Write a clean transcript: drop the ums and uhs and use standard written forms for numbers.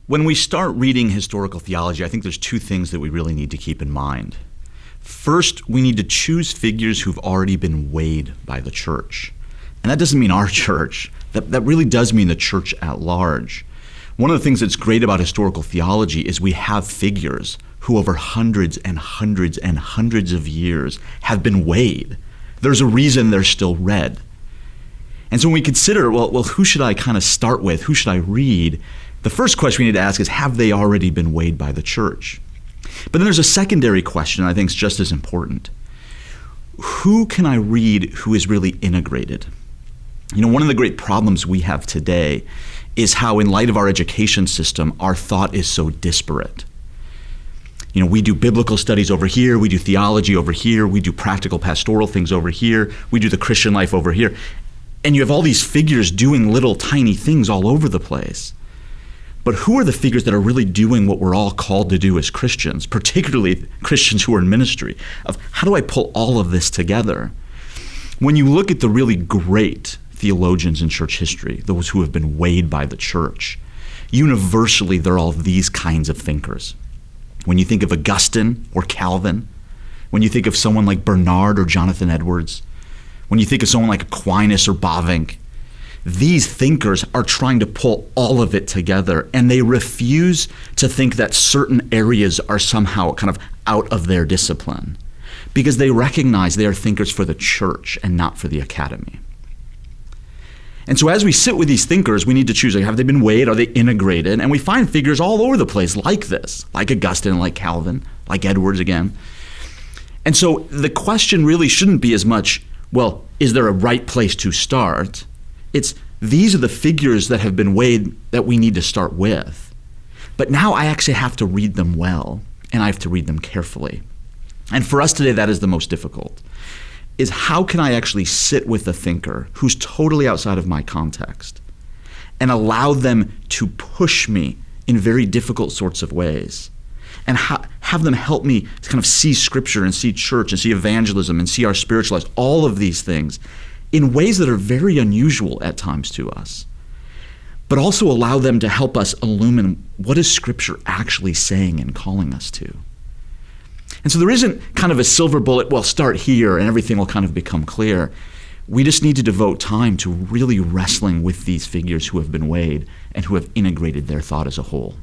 When we start reading historical theology, I think there's two things that we really need to keep in mind. First, we need to choose figures who've already been weighed by the church. And that doesn't mean our church. That really does mean the church at large. One of the things that's great about historical theology is we have figures who over hundreds and hundreds and hundreds of years have been weighed. There's a reason they're still read. And so when we consider, well, who should I kind of start with? Who should I read? The first question we need to ask is, have they already been weighed by the church? But then there's a secondary question I think is just as important. Who can I read who is really integrated? You know, one of the great problems we have today is how, in light of our education system, our thought is so disparate. You know, we do biblical studies over here, we do theology over here, we do practical pastoral things over here, we do the Christian life over here. And you have all these figures doing little tiny things all over the place. But who are the figures that are really doing what we're all called to do as Christians, particularly Christians who are in ministry, of how do I pull all of this together? When you look at the really great theologians in church history, those who have been weighed by the church, universally they're all these kinds of thinkers. When you think of Augustine or Calvin, when you think of someone like Bernard or Jonathan Edwards, when you think of someone like Aquinas or Bavinck, these thinkers are trying to pull all of it together, and they refuse to think that certain areas are somehow kind of out of their discipline, because they recognize they are thinkers for the church and not for the academy. And so as we sit with these thinkers, we need to choose, like, have they been weighed? Are they integrated? And we find figures all over the place like this, like Augustine, like Calvin, like Edwards again. And so the question really shouldn't be as much, well, is there a right place to start? It's, these are the figures that have been weighed that we need to start with. But now I actually have to read them well, and I have to read them carefully. And for us today, that is the most difficult, is how can I actually sit with a thinker who's totally outside of my context and allow them to push me in very difficult sorts of ways, and have them help me to kind of see Scripture and see church and see evangelism and see our spiritual lives, all of these things, in ways that are very unusual at times to us, but also allow them to help us illumine what is Scripture actually saying and calling us to. And so there isn't kind of a silver bullet, well, start here and everything will kind of become clear. We just need to devote time to really wrestling with these figures who have been weighed and who have integrated their thought as a whole.